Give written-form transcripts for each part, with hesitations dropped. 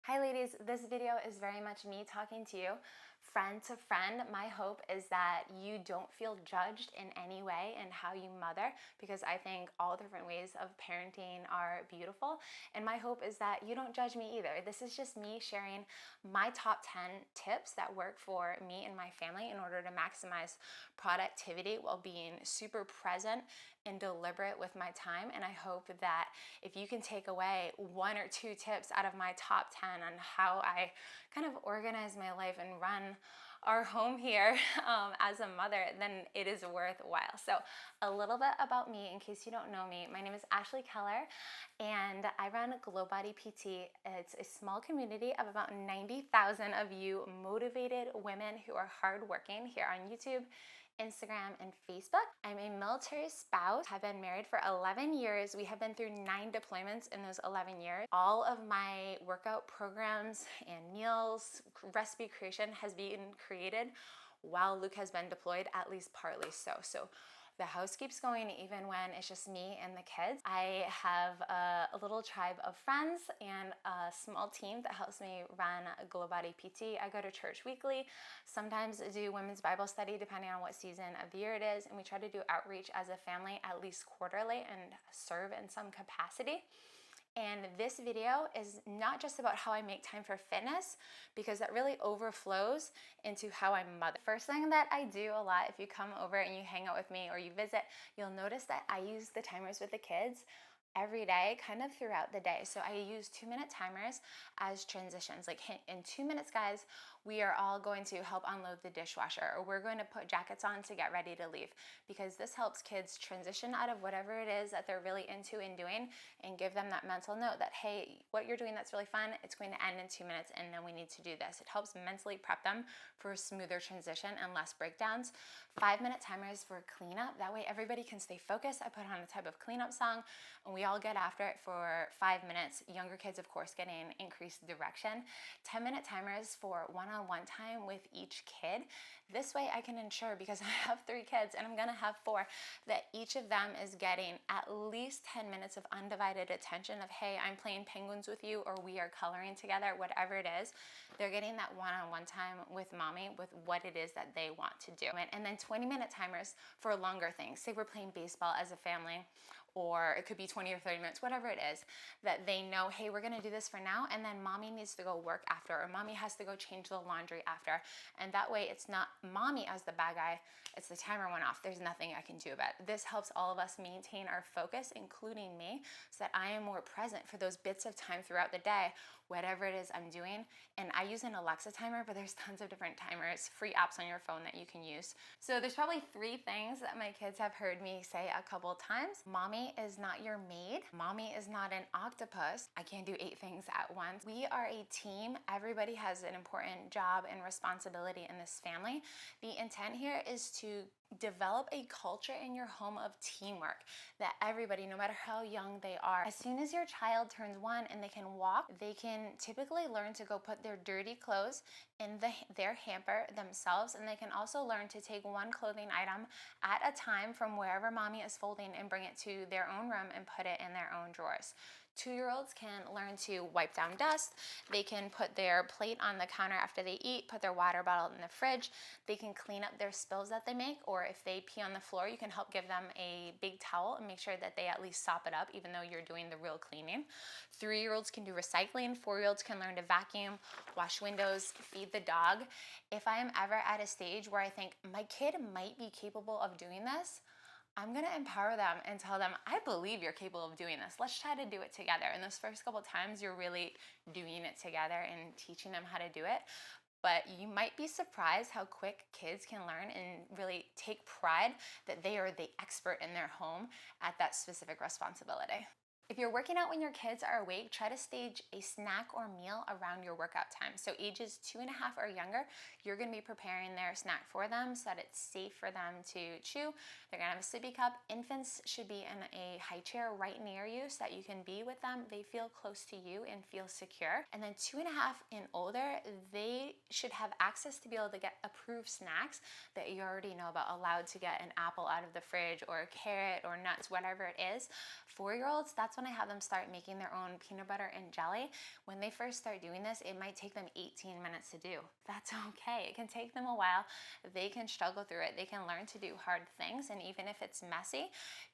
Hi ladies, this video is very much me talking to you, friend to friend. My hope is that you don't feel judged in any way in how you mother, because I think all different ways of parenting are beautiful. And my hope is that you don't judge me either. This is just me sharing my top 10 tips that work for me and my family in order to maximize productivity while being super present and deliberate with my time. And I hope that if you can take away one or two tips out of my top 10 on how I kind of organize my life and run our home here as a mother, then it is worthwhile. So a little bit about me in case you don't know me. My name is Ashley Keller and I run GlowBodyPT. It's a small community of about 90,000 of you motivated women who are hardworking here on YouTube, Instagram, and Facebook. I'm a military spouse. I've been married for 11 years. We have been through 9 deployments in those 11 years. All of my workout programs and meals, recipe creation has been created while Luke has been deployed, at least partly so. So the house keeps going even when it's just me and the kids. I have a little tribe of friends and a small team that helps me run GlowBodyPT. I go to church weekly, sometimes do women's Bible study depending on what season of the year it is, and we try to do outreach as a family at least quarterly and serve in some capacity. And this video is not just about how I make time for fitness, because that really overflows into how I mother. First thing that I do a lot, if you come over and you hang out with me or you visit, you'll notice that I use the timers with the kids every day, kind of throughout the day. So I use 2-minute timers as transitions. Like in 2 minutes, guys, we are all going to help unload the dishwasher, or we're going to put jackets on to get ready to leave, because this helps kids transition out of whatever it is that they're really into and doing, and give them that mental note that, hey, what you're doing that's really fun, it's going to end in 2 minutes and then we need to do this. It helps mentally prep them for a smoother transition and less breakdowns. 5-minute timers for cleanup. That way everybody can stay focused. I put on a type of cleanup song and we all get after it for 5 minutes. Younger kids, of course, getting increased direction. 10-minute timers for one-on-one time with each kid. This way I can ensure, because I have 3 kids and I'm gonna have 4, that each of them is getting at least 10 minutes of undivided attention of, hey, I'm playing penguins with you, or we are coloring together, whatever it is. They're getting that one-on-one time with mommy with what it is that they want to do. And then 20-minute timers for longer things. Say we're playing baseball as a family, or it could be 20 or 30 minutes, whatever it is, that they know, hey, we're gonna do this for now, and then mommy needs to go work after, or mommy has to go change the laundry after. And that way it's not mommy as the bad guy, it's the timer went off. There's nothing I can do about it. This helps all of us maintain our focus, including me, so that I am more present for those bits of time throughout the day, whatever it is I'm doing. And I use an Alexa timer, but there's tons of different timers, free apps on your phone that you can use. So there's probably 3 things that my kids have heard me say a couple times. Mommy is not your maid. Mommy is not an octopus. I can't do 8 things at once. We are a team. Everybody has an important job and responsibility in this family. The intent here is to develop a culture in your home of teamwork, that everybody, no matter how young they are, as soon as your child turns 1 and they can walk, they can typically learn to go put their dirty clothes in their hamper themselves, and they can also learn to take one clothing item at a time from wherever mommy is folding and bring it to their own room and put it in their own drawers. 2-year-olds can learn to wipe down dust. They can put their plate on the counter after they eat, put their water bottle in the fridge. They can clean up their spills that they make, or if they pee on the floor, you can help give them a big towel and make sure that they at least sop it up, even though you're doing the real cleaning. 3-year-olds can do recycling. 4-year-olds can learn to vacuum, wash windows, feed the dog. If I am ever at a stage where I think my kid might be capable of doing this, I'm gonna empower them and tell them, I believe you're capable of doing this. Let's try to do it together. And those first couple times, you're really doing it together and teaching them how to do it. But you might be surprised how quick kids can learn and really take pride that they are the expert in their home at that specific responsibility. If you're working out when your kids are awake, try to stage a snack or meal around your workout time. So ages 2.5 or younger, you're gonna be preparing their snack for them so that it's safe for them to chew. They're gonna have a sippy cup. Infants should be in a high chair right near you so that you can be with them. They feel close to you and feel secure. And then 2.5 and older, they should have access to be able to get approved snacks that you already know about, allowed to get an apple out of the fridge or a carrot or nuts, whatever it is. 4-year-olds, that's when I have them start making their own peanut butter and jelly. When they first start doing this, it might take them 18 minutes to do. That's okay. It can take them a while. They can struggle through it. They can learn to do hard things. And even if it's messy,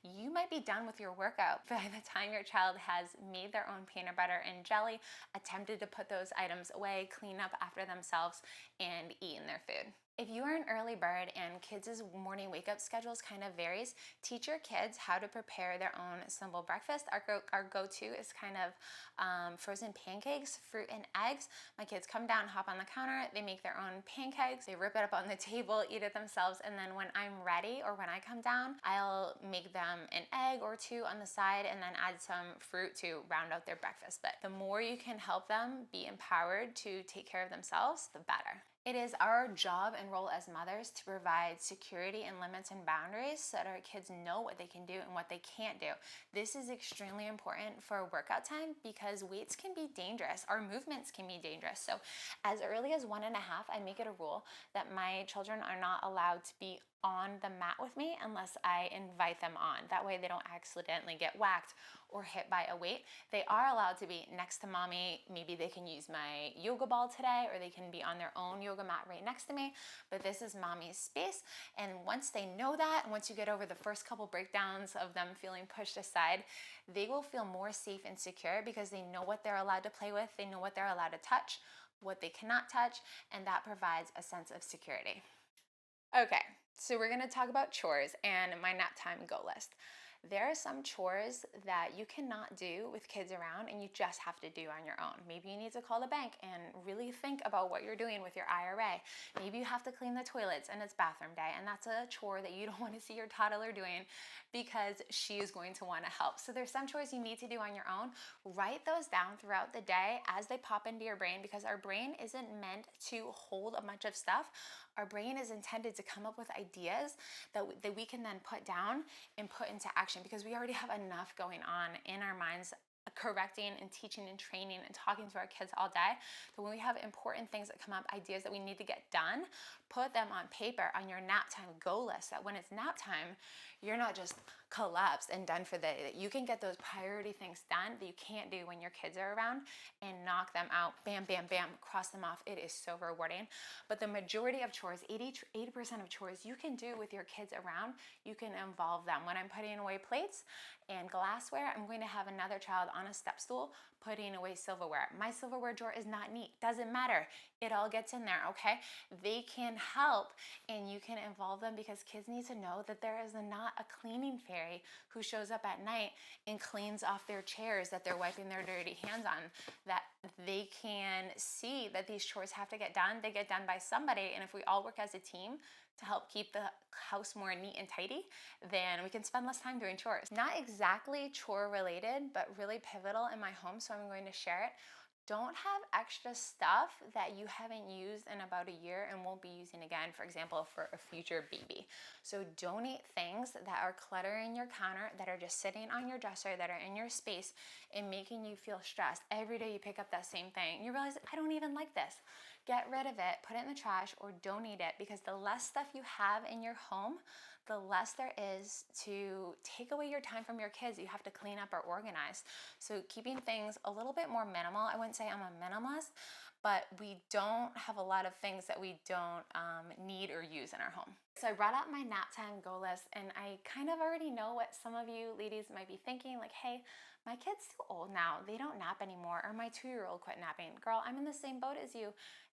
you might be done with your workout by the time your child has made their own peanut butter and jelly, attempted to put those items away, clean up after themselves, and eaten their food. If you are an early bird and kids' morning wake up schedules kind of varies, teach your kids how to prepare their own simple breakfast. Our go-to is kind of frozen pancakes, fruit and eggs. My kids come down, hop on the counter, they make their own pancakes, they rip it up on the table, eat it themselves, and then when I'm ready or when I come down, I'll make them an egg or two on the side and then add some fruit to round out their breakfast. But the more you can help them be empowered to take care of themselves, the better. It is our job and role as mothers to provide security and limits and boundaries so that our kids know what they can do and what they can't do. This is extremely important for workout time because weights can be dangerous. Our movements can be dangerous. So as early as 1.5, I make it a rule that my children are not allowed to be on the mat with me unless I invite them on. That way they don't accidentally get whacked or hit by a weight. They are allowed to be next to mommy. Maybe they can use my yoga ball today, or they can be on their own yoga mat right next to me, but this is mommy's space. And once they know that, and once you get over the first couple breakdowns of them feeling pushed aside, they will feel more safe and secure because they know what they're allowed to play with, they know what they're allowed to touch, what they cannot touch, and that provides a sense of security. Okay, so we're gonna talk about chores and my nap time go list. There are some chores that you cannot do with kids around and you just have to do on your own. Maybe you need to call the bank and really think about what you're doing with your IRA. Maybe you have to clean the toilets and it's bathroom day, and that's a chore that you don't want to see your toddler doing because she is going to want to help. So there's some chores you need to do on your own. Write those down throughout the day as they pop into your brain, because our brain isn't meant to hold a bunch of stuff. Our brain is intended to come up with ideas that we can then put down and put into action, because we already have enough going on in our minds, correcting and teaching and training and talking to our kids all day. So when we have important things that come up, ideas that we need to get done, put them on paper on your nap time go list, that when it's nap time, you're not just collapsed and done for the day, that you can get those priority things done that you can't do when your kids are around and knock them out, bam, bam, bam, cross them off. It is so rewarding. But the majority of chores, 80% of chores you can do with your kids around, you can involve them. When I'm putting away plates and glassware, I'm going to have another child on a step stool putting away silverware. My silverware drawer is not neat. Doesn't matter. It all gets in there, okay? They can help and you can involve them, because kids need to know that there is not a cleaning fairy who shows up at night and cleans off their chairs that they're wiping their dirty hands on. That they can see that these chores have to get done. They get done by somebody, and if we all work as a team to help keep the house more neat and tidy, then we can spend less time doing chores. Not exactly chore related, but really pivotal in my home, so I'm going to share it. Don't have extra stuff that you haven't used in about a year and won't be using again, for example, for a future baby. So donate things that are cluttering your counter, that are just sitting on your dresser, that are in your space and making you feel stressed. Every day you pick up that same thing. You realize, I don't even like this. Get rid of it, put it in the trash, or donate it, because the less stuff you have in your home, the less there is to take away your time from your kids. You have to clean up or organize. So keeping things a little bit more minimal. I wouldn't say I'm a minimalist, but we don't have a lot of things that we don't need or use in our home. So I brought up my nap time goal list, and I kind of already know what some of you ladies might be thinking, like, hey, my kid's too old now. They don't nap anymore, or my 2-year-old quit napping. Girl, I'm in the same boat as you.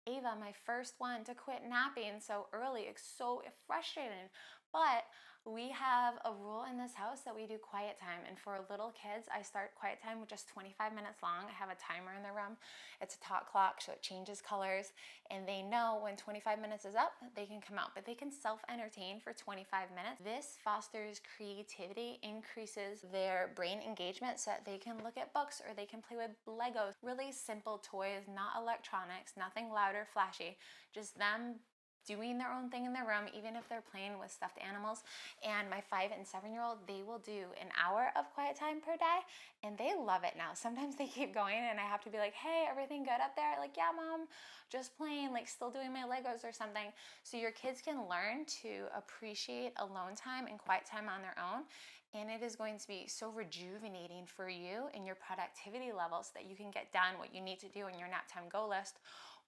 Ava, my first one to quit napping so early. It's so frustrating. But we have a rule in this house that we do quiet time. And for little kids, I start quiet time with just 25 minutes long. I have a timer in the room. It's a talk clock, so it changes colors. And they know when 25 minutes is up, they can come out. But they can self-entertain for 25 minutes. This fosters creativity, increases their brain engagement so that they can look at books or they can play with Legos. Really simple toys, not electronics, nothing loud or flashy. Just them doing their own thing in their room, even if they're playing with stuffed animals. And my 5 and 7-year-old, they will do an hour of quiet time per day, and they love it now. Sometimes they keep going and I have to be like, hey, everything good up there? Like, yeah, mom, just playing, like still doing my Legos or something. So your kids can learn to appreciate alone time and quiet time on their own. And it is going to be so rejuvenating for you and your productivity levels that you can get done what you need to do in your nap time goal list,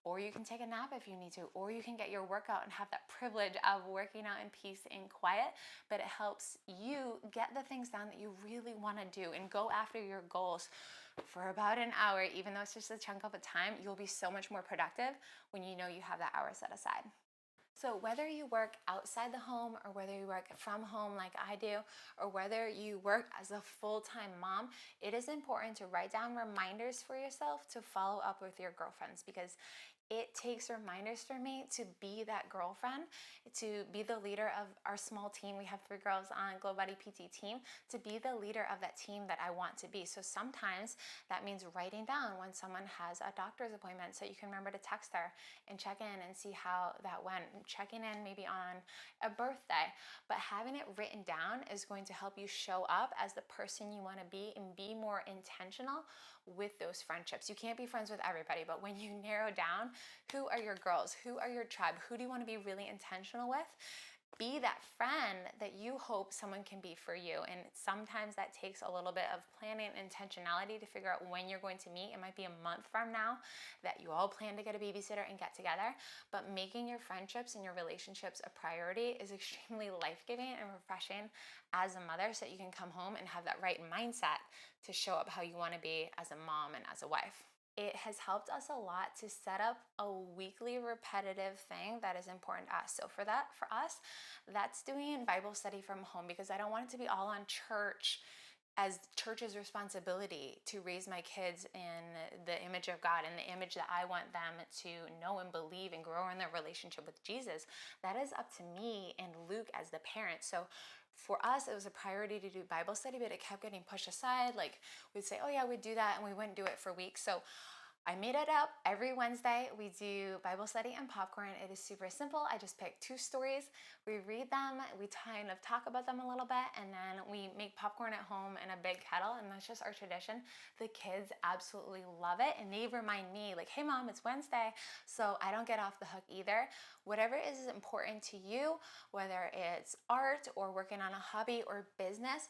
or you can take a nap if you need to, or you can get your workout and have that privilege of working out in peace and quiet. But it helps you get the things done that you really want to do and go after your goals for about an hour. Even though it's just a chunk of a time, you'll be so much more productive when you know you have that hour set aside. So whether you work outside the home or whether you work from home like I do, or whether you work as a full-time mom, it is important to write down reminders for yourself to follow up with your girlfriends, because it takes reminders for me to be that girlfriend, to be the leader of our small team. We have 3 girls on GlowBodyPT team, to be the leader of that team that I want to be. So sometimes that means writing down when someone has a doctor's appointment so you can remember to text her and check in and see how that went. Checking in maybe on a birthday, but having it written down is going to help you show up as the person you want to be and be more intentional with those friendships. You can't be friends with everybody, but when you narrow down who are your girls, who are your tribe, who do you want to be really intentional with, be that friend that you hope someone can be for you. And sometimes that takes a little bit of planning and intentionality to figure out when you're going to meet. It might be a month from now that you all plan to get a babysitter and get together, but making your friendships and your relationships a priority is extremely life-giving and refreshing as a mother, so that you can come home and have that right mindset to show up how you want to be as a mom and as a wife. It has helped us a lot to set up a weekly repetitive thing that is important to us. So for us, that's doing Bible study from home, because I don't want it to be all on church, as church's responsibility to raise my kids in the image of God and the image that I want them to know and believe and grow in their relationship with Jesus. That is up to me and Luke as the parent. So for us, it was a priority to do Bible study, but it kept getting pushed aside. Like, we'd say, oh yeah, we'd do that, and we wouldn't do it for weeks. So I made it up. Every Wednesday, we do Bible study and popcorn. It is super simple. I just pick 2 stories. We read them. We kind of talk about them a little bit, and then we make popcorn at home in a big kettle, and that's just our tradition. The kids absolutely love it, and they remind me, like, hey, Mom, it's Wednesday, so I don't get off the hook either. Whatever is important to you, whether it's art or working on a hobby or business,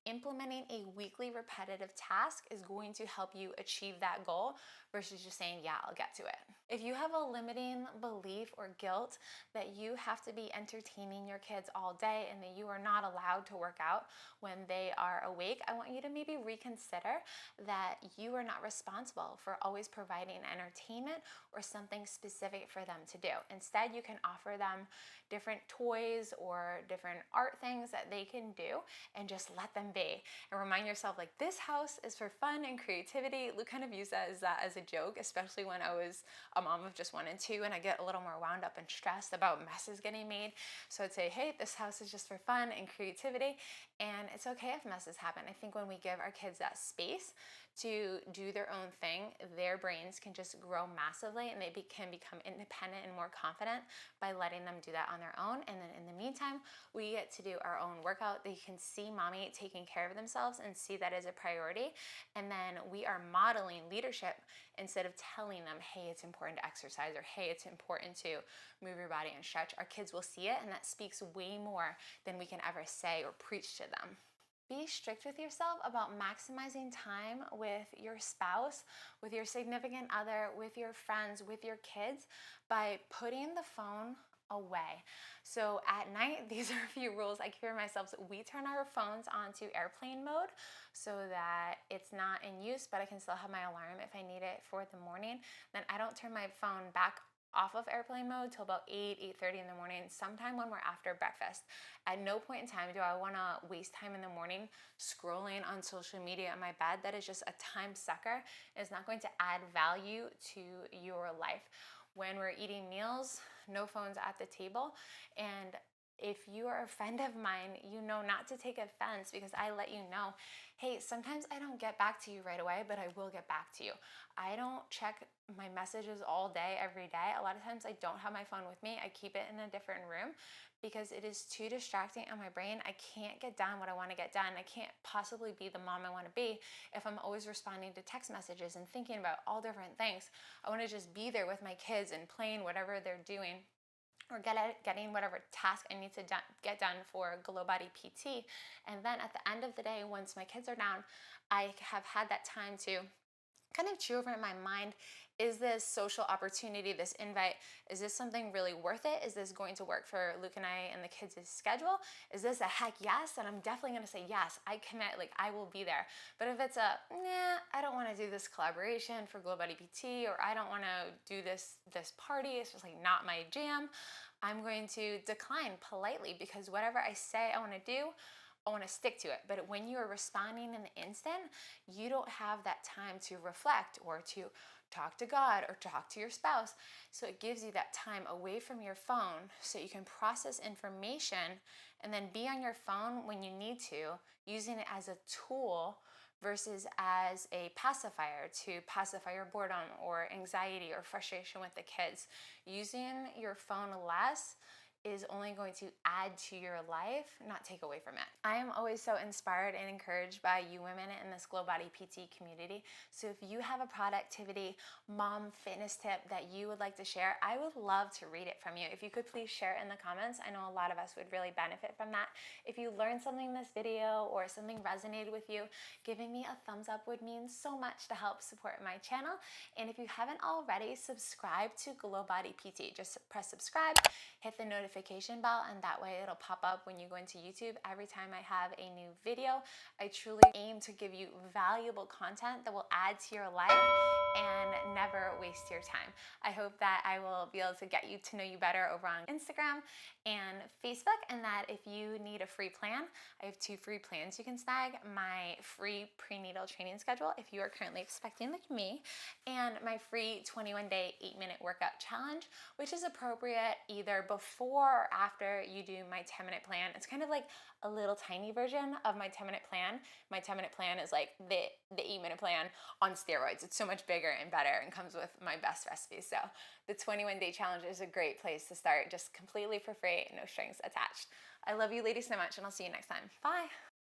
implementing a weekly repetitive task is going to help you achieve that goal versus just saying, yeah, I'll get to it. If you have a limiting belief or guilt that you have to be entertaining your kids all day and that you are not allowed to work out when they are awake, I want you to maybe reconsider that you are not responsible for always providing entertainment or something specific for them to do. Instead, you can offer them different toys or different art things that they can do and just let them be. And remind yourself, like, this house is for fun and creativity. Luke kind of used that as a joke, especially when I was a mom of just 1 and 2, and I get a little more wound up and stressed about messes getting made. So I'd say, hey, this house is just for fun and creativity, and it's okay if messes happen. I think when we give our kids that space to do their own thing, their brains can just grow massively, and they can become independent and more confident by letting them do that on their own. And then in the meantime, we get to do our own workout. They can see mommy taking care of themselves and see that as a priority. And then we are modeling leadership instead of telling them, hey, it's important to exercise, or hey, it's important to move your body and stretch. Our kids will see it, and that speaks way more than we can ever say or preach to them. Be strict with yourself about maximizing time with your spouse, with your significant other, with your friends, with your kids, by putting the phone away. So at night, these are a few rules I keep for myself. So we turn our phones onto airplane mode so that it's not in use, but I can still have my alarm if I need it for the morning. Then I don't turn my phone back off of airplane mode till about 8:30 in the morning, sometime when we're after breakfast. At no point in time do I want to waste time in the morning scrolling on social media in my bed. That is just a time sucker. It's not going to add value to your life. When we're eating meals, no phones at the table. And if you are a friend of mine, you know not to take offense, because I let you know, hey, sometimes I don't get back to you right away, but I will get back to you. I don't check my messages all day, every day. A lot of times I don't have my phone with me. I keep it in a different room because it is too distracting on my brain. I can't get done what I want to get done. I can't possibly be the mom I want to be if I'm always responding to text messages and thinking about all different things. I want to just be there with my kids and playing whatever they're doing or getting whatever task I need to get done for GlowBodyPT. And then at the end of the day, once my kids are down, I have had that time to kind of chew over in my mind, is this social opportunity, this invite, is this something really worth it? Is this going to work for Luke and I and the kids' schedule? Is this a heck yes? And I'm definitely going to say yes. I commit, like I will be there. But if it's a nah, I don't want to do this collaboration for GlowBodyPT, or I don't want to do this party, it's just like not my jam, I'm going to decline politely, because whatever I say I want to do, I want to stick to it. But when you are responding in the instant, you don't have that time to reflect or to talk to God or talk to your spouse. So it gives you that time away from your phone so you can process information and then be on your phone when you need to, using it as a tool versus as a pacifier to pacify your boredom or anxiety or frustration with the kids. Using your phone less is only going to add to your life, not take away from it. I am always so inspired and encouraged by you women in this GlowBodyPT community. So if you have a productivity, mom fitness tip that you would like to share, I would love to read it from you. If you could please share it in the comments. I know a lot of us would really benefit from that. If you learned something in this video or something resonated with you, giving me a thumbs up would mean so much to help support my channel. And if you haven't already, subscribe to GlowBodyPT. Just press subscribe, hit the notification bell, and that way it'll pop up when you go into YouTube every time I have a new video. I truly aim to give you valuable content that will add to your life and never waste your time. I hope that I will be able to get you to know you better over on Instagram and Facebook, and that if you need a free plan, I have 2 free plans you can snag: my free prenatal training schedule if you are currently expecting like me, and my free 21-day 8-minute workout challenge, which is appropriate either before or after you do my 10-minute plan. It's kind of like a little tiny version of my 10-minute plan. My 10-minute plan is like the 8-minute plan on steroids. It's so much bigger and better and comes with my best recipes. So the 21-day challenge is a great place to start, just completely for free, no strings attached. I love you ladies so much, and I'll see you next time. Bye.